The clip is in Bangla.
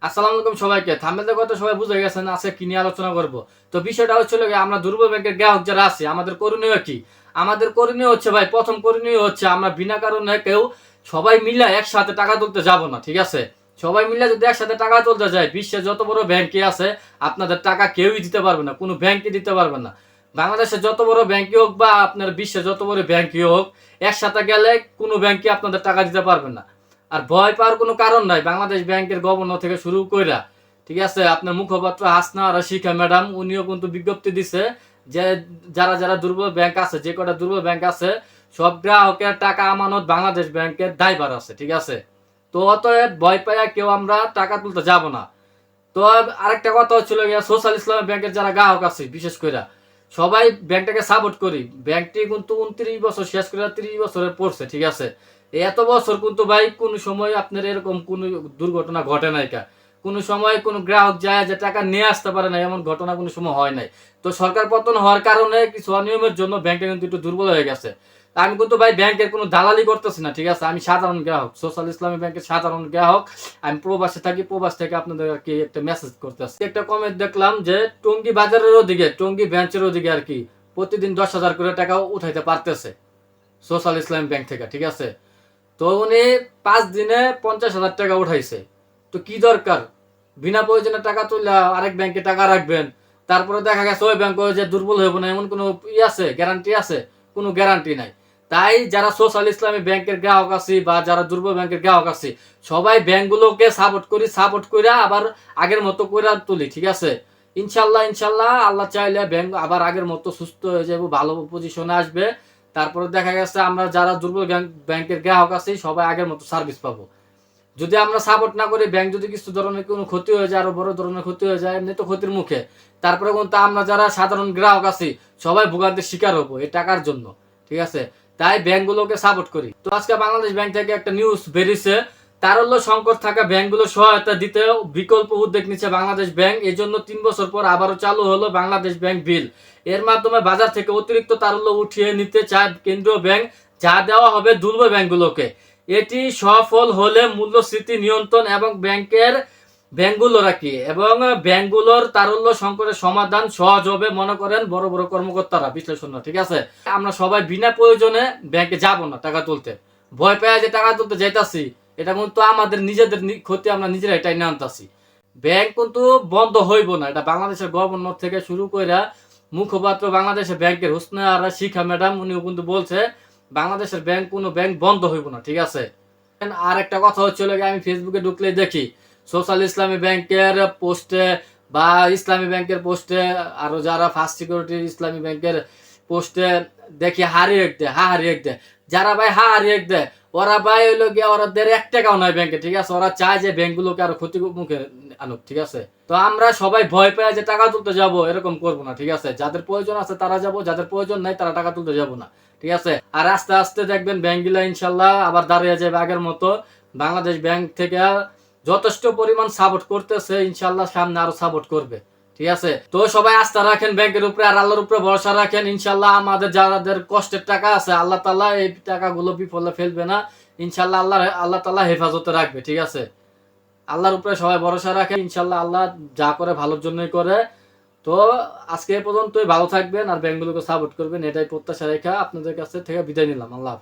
আসসালামু আলাইকুম সবাইকে। থাম্বনেল দেখে তো সবাই বুঝে গেছেন আজকে কি নিয়ে আলোচনা করব। তো বিষয়টা হচ্ছিল গিয়ে আমরা দুর্বল ব্যাংকের গ্রাহক যারা আছি আমাদের করণীয় কি? আমাদের করণীয় হচ্ছে ভাই প্রথম করণীয় হচ্ছে আমরা বিনা কারণে কেউ সবাই মিলে একসাথে টাকা তুলতে যাব না। ঠিক আছে? সবাই মিলে যদি একসাথে টাকা তুলতে যায় বিশ্বের যত বড় ব্যাংকই আছে আপনাদের টাকা কেউই দিতে পারবে না। কোনো ব্যাংকই দিতে পারবে না। বাংলাদেশের যত বড় ব্যাংকই হোক বা আপনার বিশ্বের যত বড় ব্যাংকই হোক একসাথে গেলে কোনো ব্যাংকই আপনাদের টাকা দিতে পারবে না। আর ভয় পাওয়ার কোনো কারণ নাই। বাংলাদেশ ব্যাংকের গভর্নর থেকে শুরু কইরা ঠিক আছে আপনার মুখপাত্র হাসনা রাশিকা ম্যাডাম উনিও কিন্তু বিজ্ঞপ্তি দিছে যে যারা যারা দুর্বল ব্যাংক আছে যে কটা দুর্বল ব্যাংক আছে সব গ্রাহকের টাকা আমানত বাংলাদেশ ব্যাংকের দায়ভার আছে। ঠিক আছে? তো অতএব ভয় পাইয়া কেউ আমরা টাকা তুলতে যাব না। তো আরেকটা কথা হচ্ছিল গিয়া সোশ্যাল ইসলামী ব্যাংকের যারা গ্রাহক আছে বিশেষ করে সবাই ব্যাংকটাকে সাপোর্ট করি। ব্যাংকটি কিন্তু 29 বছর শেষ করে 30 বছরে পড়ছে। ঠিক আছে? এত বছর কিন্তু ভাই কোন সময় আপনার এরকম কোন দুর্ঘটনা ঘটে নাই কা কোনো সময় কোনো গ্রাহক যায় যে টাকা নিয়ে আসতে পারে না এমন ঘটনা কোনো সময় হয় নাই। তো সরকার পতন হওয়ার কারণে কিছু অনিয়মের জন্য ব্যাংকটা কিন্তু একটু দুর্বল হয়ে গেছে। আমি কিন্তু ভাই ব্যাংকের কোনো দালালি করতেছি না। ঠিক আছে? আমি সাধারণ গ্রাহক, সোশ্যাল ইসলামী ব্যাংকের সাধারণ গ্রাহক। আমি প্রবাসে থাকি, প্রবাস থেকে আপনাদের আর কি একটা মেসেজ করতেছি। একটা কমেন্ট দেখলাম যে টঙ্গী বাজারের ওদিকে টঙ্গী ব্রাঞ্চের ওদিকে আর কি প্রতিদিন 10,000 করে টাকা উঠাইতে পারতেছে সোশ্যাল ইসলামী ব্যাংক থেকে। ঠিক আছে? তো উনি 5 দিনে 50,000 টাকা উঠাইছে। তো কি দরকার বিনা প্রয়োজনে টাকা তুললে আরেক ব্যাংকে টাকা রাখবেন, তারপরে দেখা গেছে ওই ব্যাংক যে দুর্বল হইব না এমন কোনো আছে গ্যারান্টি আছে? কোনো গ্যারান্টি নাই। তাই যারা সোশ্যাল ইসলামী ব্যাংকের গ্রাহক আছি বা যারা দুর্বল ব্যাংকের গ্রাহক আছি সবাই ব্যাংকগুলোকে সাপোর্ট করি, সাপোর্ট করে আবার আগের মতো করে তুলি। ঠিক আছে? ইনশাল্লাহ ইনশাল্লাহ আল্লাহ চাইলে ব্যাংক আবার আগের মতো সুস্থ হয়ে যাবো, ভালো পজিশনে আসবে। তারপরে দেখা গেছে আমরা যারা দুর্বল ব্যাংকের গ্রাহক আছি সবাই আগের মতো সার্ভিস পাবো। যদি আমরা সাপোর্ট না করি ব্যাংক যদি কিছু ধরনের কোনো ক্ষতি হয়ে যায় আরো বড় ধরনের ক্ষতি হয়ে যায় এমনি তো ক্ষতির মুখে, তারপরে কিন্তু আমরা যারা সাধারণ গ্রাহক আছি সবাই ভোগান্তির শিকার হবো এই টাকার জন্য। ঠিক আছে? তাই ব্যাংকগুলোকে সাপোর্ট করি। তো আজকে বাংলাদেশ ব্যাংক থেকে একটা নিউজ বেরিয়েছে তারল্য সংকট থাকা ব্যাংকগুলো সহায়তা দিতে বিকল্প উদ্যোগ নিচ্ছে বাংলাদেশ ব্যাংক। এই জন্য 3 বছর পর আবারও চালু হলো বাংলাদেশ ব্যাংক বিল। এর মাধ্যমে বাজার থেকে অতিরিক্ত তারল্য উঠিয়ে নিতে চায় কেন্দ্রীয় ব্যাংক, যা দেওয়া হবে দুর্বল ব্যাংকগুলোকে। এটি সফল হলে মূল্যস্ফীতি নিয়ন্ত্রণ এবং ব্যাংকগুলোর কি এবং ব্যাংকগুলোর তারল্য সংকটের সমাধান সহজ হবে মনে করেন বড় বড় কর্মকর্তারা বিশ্লেষণ। ঠিক আছে? আমরা সবাই বিনা প্রয়োজনে ব্যাংকে যাব না টাকা তুলতে। ভয় পেয়ে যে টাকা তুলতে যাইতাছি এটা কিন্তু আমাদের নিজেদের ক্ষতি, আমরা নিজেরাই টাইনা আনতাছি। ব্যাংক কিন্তু বন্ধ হইব না, এটা বাংলাদেশের গভর্নর থেকে শুরু করে মুখপাত্র বাংলাদেশের ব্যাংকের হোসনে আরা শিখা ম্যাডাম উনিও কিন্তু বলছে বাংলাদেশের ব্যাংক কোনো ব্যাংক বন্ধ হইব না। ঠিক আছে? আর একটা কথা হচ্ছিল আমি ফেসবুকে ঢুকলে দেখি সোশ্যাল ইসলামী ব্যাংকের পোস্টে বা ইসলামী ব্যাংকের পোস্টে আরো যারা ফার্স্ট সিকিউরিটি ইসলামী ব্যাংকের পোস্টে দেখি হারিয়ে দেয়, হারিয়ে দেয়। যারা ভাই হারিয়ে দেয় ওরা ভাই হইলো গিয়ে ওদের 1 টাকাও নয় ব্যাংকে। ঠিক আছে? ওরা চায় যে ব্যাংকগুলোকে আরো ক্ষতি মুখে আনুক। ঠিক আছে? তো আমরা সবাই ভয় পেয়ে যে টাকা তুলতে যাব এরকম করবো না। ঠিক আছে? যাদের প্রয়োজন আছে তারা যাব, যাদের প্রয়োজন নাই তারা টাকা তুলতে যাব না। ঠিক আছে? আর আস্তে আস্তে দেখবেন ব্যাংকগুলো ইনশাল্লাহ আবার দাঁড়িয়ে যাবে আগের মতো। বাংলাদেশ ব্যাংক থেকে যথেষ্ট পরিমাণ সাপোর্ট করতেছে, ইনশাল্লাহ সামনে আরো সাপোর্ট করবে। ঠিক আছে? তো সবাই আস্থা রাখেন ব্যাংকের উপরে আর আল্লাহর উপরে ভরসা রাখেন। ইনশাল্লাহ আমাদের যাদের কষ্টের টাকা আছে আল্লাহ তাআলা এই টাকাগুলো বিফলে ফেলবে না। ইনশাল্লাহ আল্লাহ তাআলা হেফাজতে রাখবে। ঠিক আছে? আল্লাহর উপরে সবাই ভরসা রাখে, ইনশাল্লাহ আল্লাহ যা করে ভালোর জন্যই করে। তো আজকে এ পর্যন্তই, ভালো থাকবেন আর ব্যাংকগুলোকে সাপোর্ট করবেন এটাই প্রত্যাশা রেখে আপনাদের কাছে থেকে বিদায় নিলাম। আল্লাহ হাফেজ।